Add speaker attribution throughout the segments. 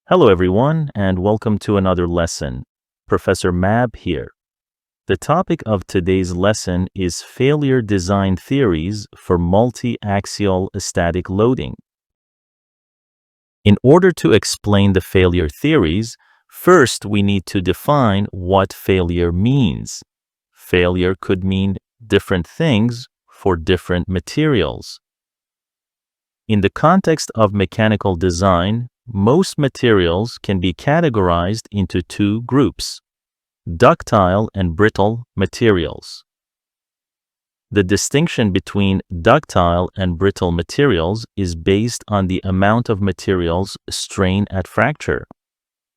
Speaker 1: Hello everyone, and welcome to another lesson. Professor Mab here. The topic of today's lesson is failure design theories for multi-axial static loading. In order to explain the failure theories, first we need to define what failure means. Failure could mean different things for different materials. In the context of mechanical design, most materials can be categorized into two groups: ductile and brittle materials. The distinction between ductile and brittle materials is based on the amount of materials strain at fracture.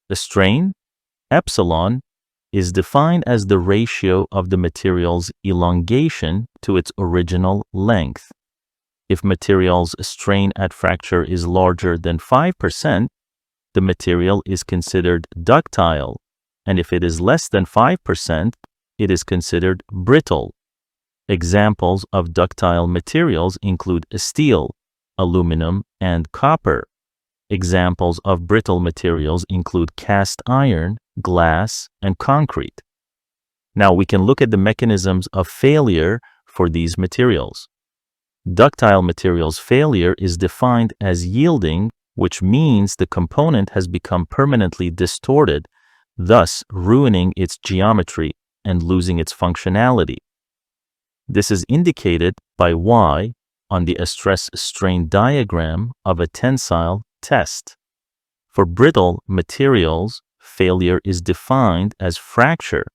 Speaker 1: The strain, epsilon, is defined as the ratio of the material's elongation to its original length. If material's strain at fracture is larger than 5%, the material is considered ductile, and if it is less than 5%, it is considered brittle. Examples of ductile materials include steel, aluminum, and copper. Examples of brittle materials include cast iron, glass, and concrete. Now we can look at the mechanisms of failure for these materials. Ductile materials failure is defined as yielding, which means the component has become permanently distorted, thus ruining its geometry and losing its functionality. This is indicated by Y on the stress-strain diagram of a tensile test. For brittle materials, failure is defined as fracture,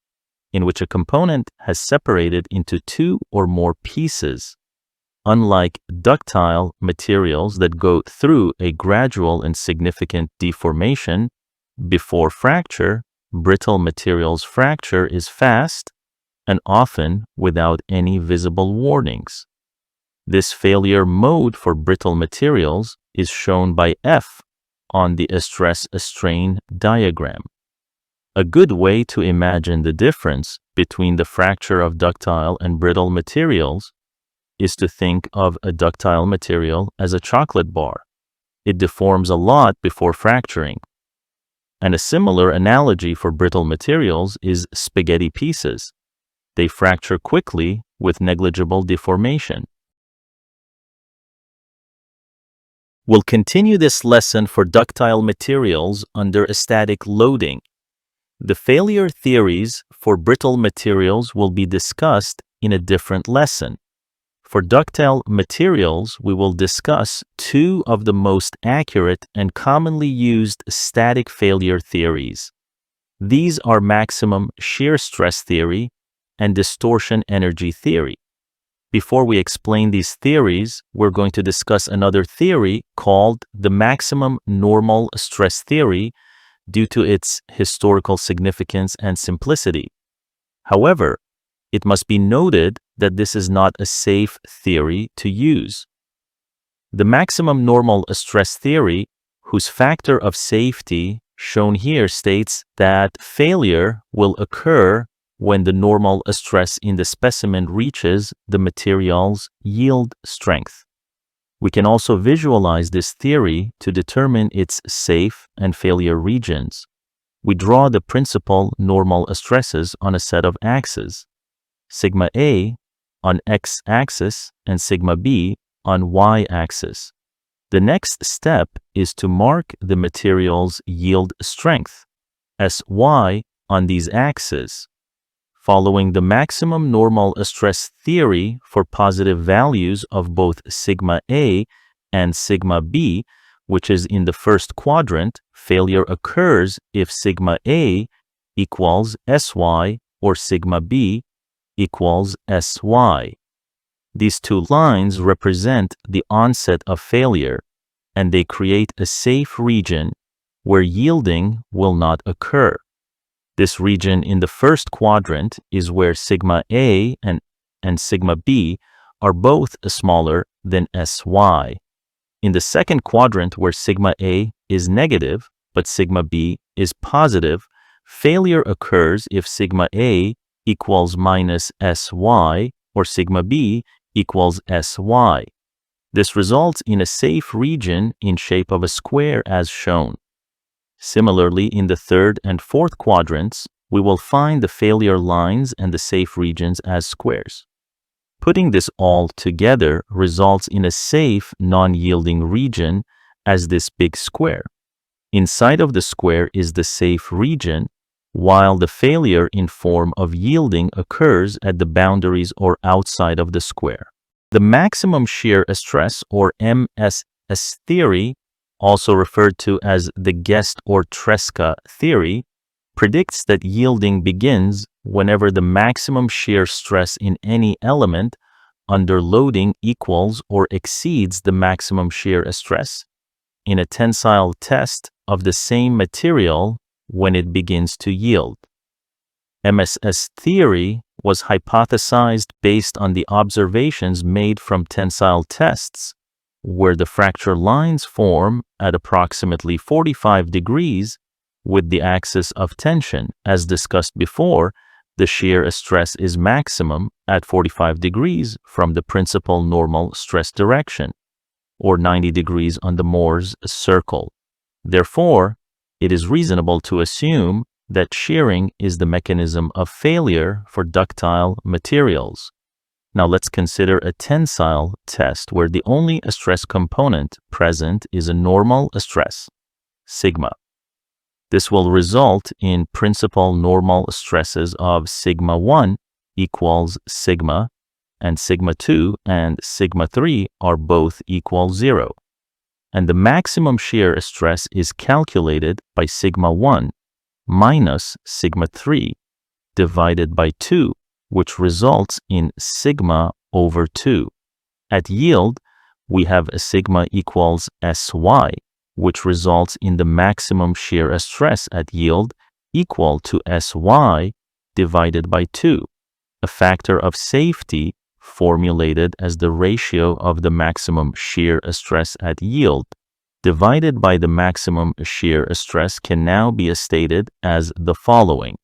Speaker 1: in which a component has separated into two or more pieces. Unlike ductile materials that go through a gradual and significant deformation before fracture, brittle materials fracture is fast and often without any visible warnings. This failure mode for brittle materials is shown by F on the stress-strain diagram. A good way to imagine the difference between the fracture of ductile and brittle materials is to think of a ductile material as a chocolate bar. It deforms a lot before fracturing. And a similar analogy for brittle materials is spaghetti pieces. They fracture quickly with negligible deformation. We'll continue this lesson for ductile materials under static loading. The failure theories for brittle materials will be discussed in a different lesson. For ductile materials, we will discuss two of the most accurate and commonly used static failure theories. These are maximum shear stress theory and distortion energy theory. Before we explain these theories, we're going to discuss another theory called the maximum normal stress theory due to its historical significance and simplicity. However, it must be noted that this is not a safe theory to use. The maximum normal stress theory, whose factor of safety shown here states that failure will occur when the normal stress in the specimen reaches the material's yield strength. We can also visualize this theory to determine its safe and failure regions. We draw the principal normal stresses on a set of axes: sigma A on x-axis and sigma B on y-axis. The next step is to mark the material's yield strength, Sy, on these axes. Following the maximum normal stress theory for positive values of both sigma A and sigma B, which is in the first quadrant, failure occurs if sigma A equals Sy or sigma B equals Sy. These two lines represent the onset of failure, and they create a safe region where yielding will not occur. This region in the first quadrant is where sigma A and sigma B are both smaller than Sy. In the second quadrant, where sigma A is negative but sigma B is positive, failure occurs if sigma A equals minus Sy or sigma B equals Sy. This results in a safe region in shape of a square as shown. Similarly, in the third and fourth quadrants, we will find the failure lines and the safe regions as squares. Putting this all together results in a safe, non-yielding region as this big square. Inside of the square is the safe region, while the failure in form of yielding occurs at the boundaries or outside of the square. The maximum shear stress, or MSS theory, also referred to as the Guest or Tresca theory, predicts that yielding begins whenever the maximum shear stress in any element under loading equals or exceeds the maximum shear stress in a tensile test of the same material when it begins to yield. MSS theory was hypothesized based on the observations made from tensile tests, where the fracture lines form at approximately 45 degrees with the axis of tension. As discussed before, the shear stress is maximum at 45 degrees from the principal normal stress direction, or 90 degrees on the Moore's circle. Therefore, it is reasonable to assume that shearing is the mechanism of failure for ductile materials. Now let's consider a tensile test where the only stress component present is a normal stress, sigma. This will result in principal normal stresses of sigma 1 equals sigma, and sigma 2 and sigma 3 are both equal 0. And the maximum shear stress is calculated by sigma 1 minus sigma 3 divided by 2, which results in sigma over 2. At yield, we have a sigma equals Sy, which results in the maximum shear stress at yield equal to Sy divided by 2, a factor of safety formulated as the ratio of the maximum shear stress at yield divided by the maximum shear stress can now be stated as the following.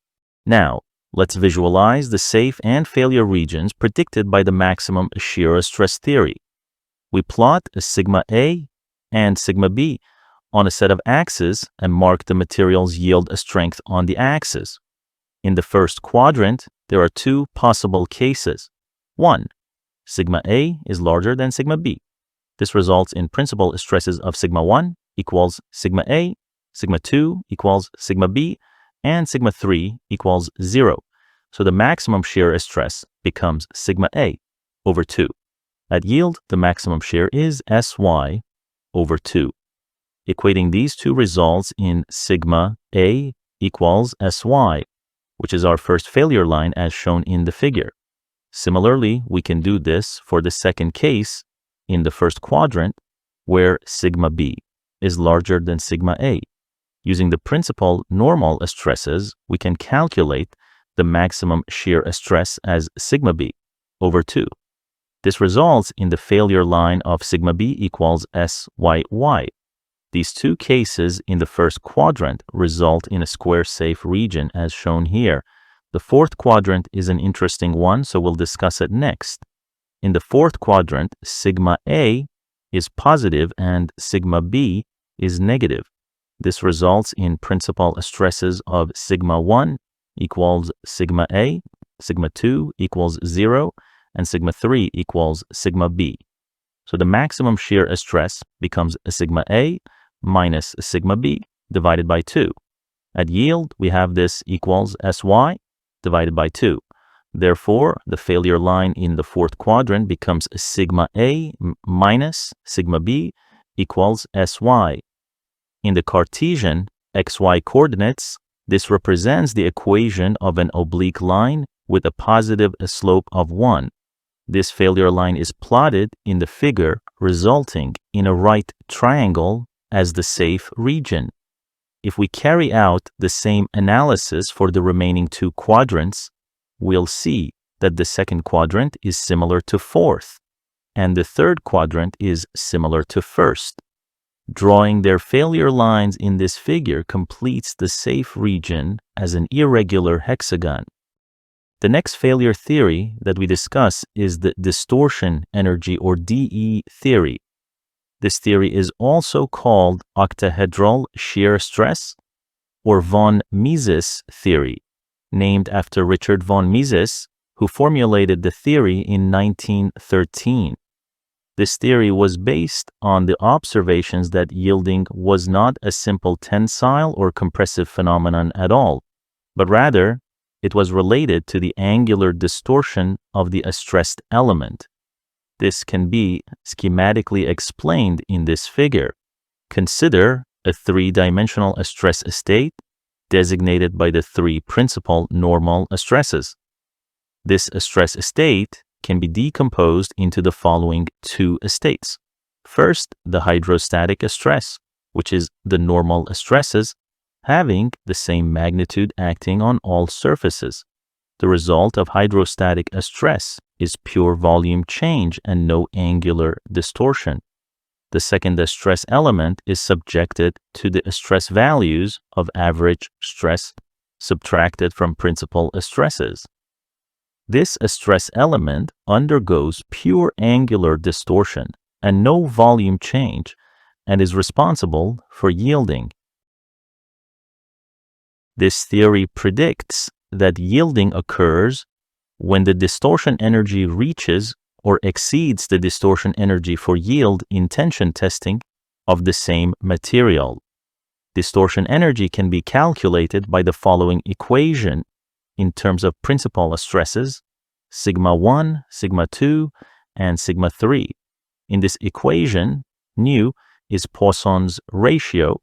Speaker 1: Now, let's visualize the safe and failure regions predicted by the maximum shear stress theory. We plot a sigma A and sigma B on a set of axes and mark the material's yield strength on the axis. In the first quadrant, there are two possible cases. 1. Sigma A is larger than sigma B. This results in principal stresses of sigma 1 equals sigma A, sigma 2 equals sigma B, and sigma 3 equals 0. So the maximum shear stress becomes sigma A over 2. At yield, the maximum shear is Sy over 2. Equating these two results in sigma A equals Sy, which is our first failure line as shown in the figure. Similarly, we can do this for the second case in the first quadrant, where sigma B is larger than sigma A. Using the principal normal stresses, we can calculate the maximum shear stress as sigma B over 2. This results in the failure line of sigma B equals Syy. These two cases in the first quadrant result in a square-safe region as shown here. The fourth quadrant is an interesting one, so we'll discuss it next. In the fourth quadrant, sigma A is positive and sigma B is negative. This results in principal stresses of sigma 1 equals sigma A, sigma 2 equals 0, and sigma 3 equals sigma B. So the maximum shear stress becomes a sigma A minus a sigma B divided by 2. At yield, we have this equals Sy divided by 2. Therefore, the failure line in the fourth quadrant becomes sigma A minus sigma B equals Sy. In the Cartesian xy coordinates, this represents the equation of an oblique line with a positive slope of 1. This failure line is plotted in the figure, resulting in a right triangle as the safe region. If we carry out the same analysis for the remaining two quadrants, we'll see that the second quadrant is similar to fourth, and the third quadrant is similar to first. Drawing their failure lines in this figure completes the safe region as an irregular hexagon. The next failure theory that we discuss is the distortion energy, or DE theory. This theory is also called octahedral shear stress or von Mises theory, named after Richard von Mises, who formulated the theory in 1913. This theory was based on the observations that yielding was not a simple tensile or compressive phenomenon at all, but rather it was related to the angular distortion of the stressed element. This can be schematically explained in this figure. Consider a three-dimensional stress state designated by the three principal normal stresses. This stress state can be decomposed into the following two states. First, the hydrostatic stress, which is the normal stresses having the same magnitude acting on all surfaces. The result of hydrostatic stress is pure volume change and no angular distortion. The second stress element is subjected to the stress values of average stress subtracted from principal stresses. This stress element undergoes pure angular distortion and no volume change and is responsible for yielding. This theory predicts that yielding occurs when the distortion energy reaches or exceeds the distortion energy for yield in tension testing of the same material. Distortion energy can be calculated by the following equation in terms of principal stresses, sigma 1, sigma 2, and sigma 3. In this equation, nu is Poisson's ratio,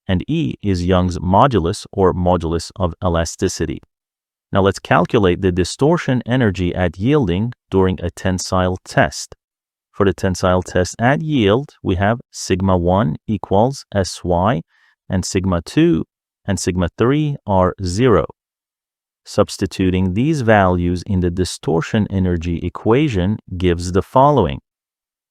Speaker 1: and E is Young's modulus or modulus of elasticity. Now let's calculate the distortion energy at yielding during a tensile test. For the tensile test at yield, we have sigma 1 equals Sy, and sigma 2 and sigma 3 are 0. Substituting these values in the distortion energy equation gives the following.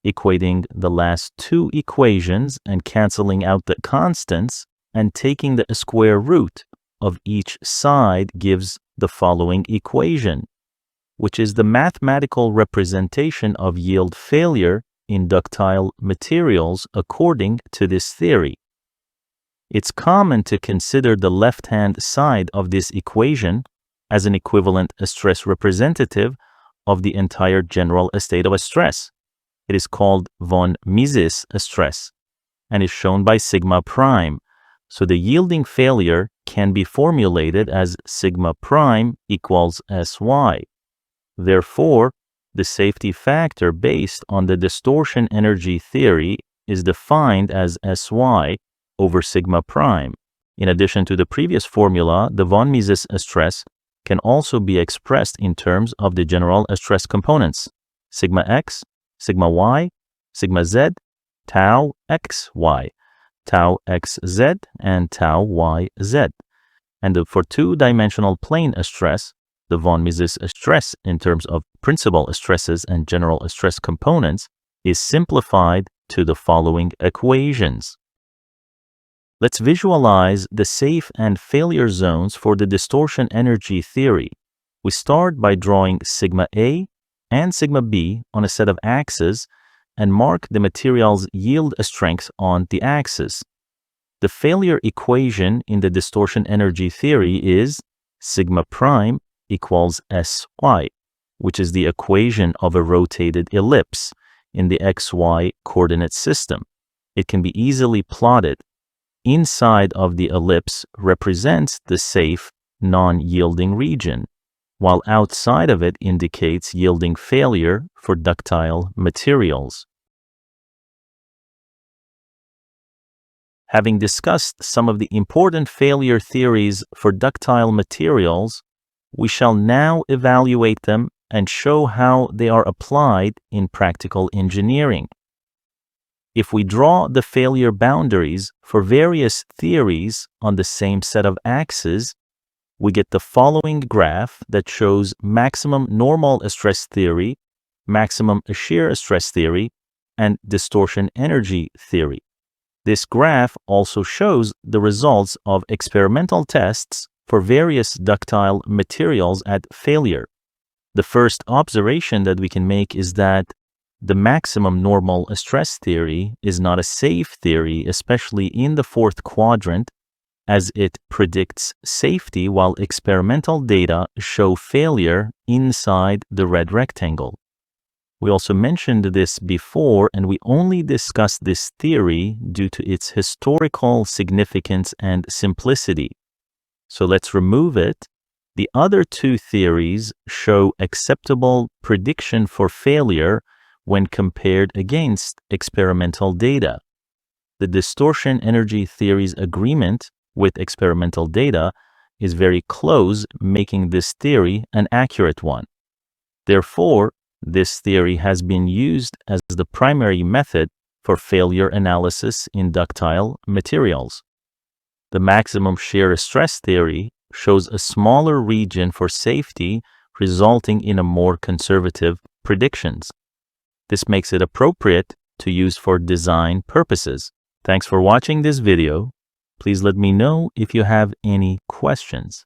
Speaker 1: Equating the last two equations and canceling out the constants and taking the square root of each side gives the following equation, which is the mathematical representation of yield failure in ductile materials according to this theory. It's common to consider the left-hand side of this equation as an equivalent stress representative of the entire general state of a stress. It is called von Mises stress and is shown by sigma prime. So the yielding failure can be formulated as sigma prime equals Sy. Therefore, the safety factor based on the distortion energy theory is defined as Sy over sigma prime. In addition to the previous formula, the von Mises stress can also be expressed in terms of the general stress components, sigma x, sigma y, sigma z, tau xy, tau xz, and tau yz. And for two-dimensional plane stress, the von Mises stress in terms of principal stresses and general stress components is simplified to the following equations. Let's visualize the safe and failure zones for the distortion energy theory. We start by drawing sigma A and sigma B on a set of axes and mark the material's yield strength on the axis. The failure equation in the distortion energy theory is sigma prime equals Sy, which is the equation of a rotated ellipse in the xy coordinate system. It can be easily plotted. Inside of the ellipse represents the safe, non-yielding region, while outside of it indicates yielding failure for ductile materials. Having discussed some of the important failure theories for ductile materials, we shall now evaluate them and show how they are applied in practical engineering. If we draw the failure boundaries for various theories on the same set of axes, we get the following graph that shows maximum normal stress theory, maximum shear stress theory, and distortion energy theory. This graph also shows the results of experimental tests for various ductile materials at failure. The first observation that we can make is that the maximum normal stress theory is not a safe theory, especially in the fourth quadrant, as it predicts safety while experimental data show failure inside the red rectangle. We also mentioned this before, and we only discussed this theory due to its historical significance and simplicity. So let's remove it. The other two theories show acceptable prediction for failure when compared against experimental data. The distortion energy theory's agreement with experimental data is very close, making this theory an accurate one. Therefore, this theory has been used as the primary method for failure analysis in ductile materials. The maximum shear stress theory shows a smaller region for safety, resulting in a more conservative predictions. This makes it appropriate to use for design purposes. Thanks for watching this video. Please let me know if you have any questions.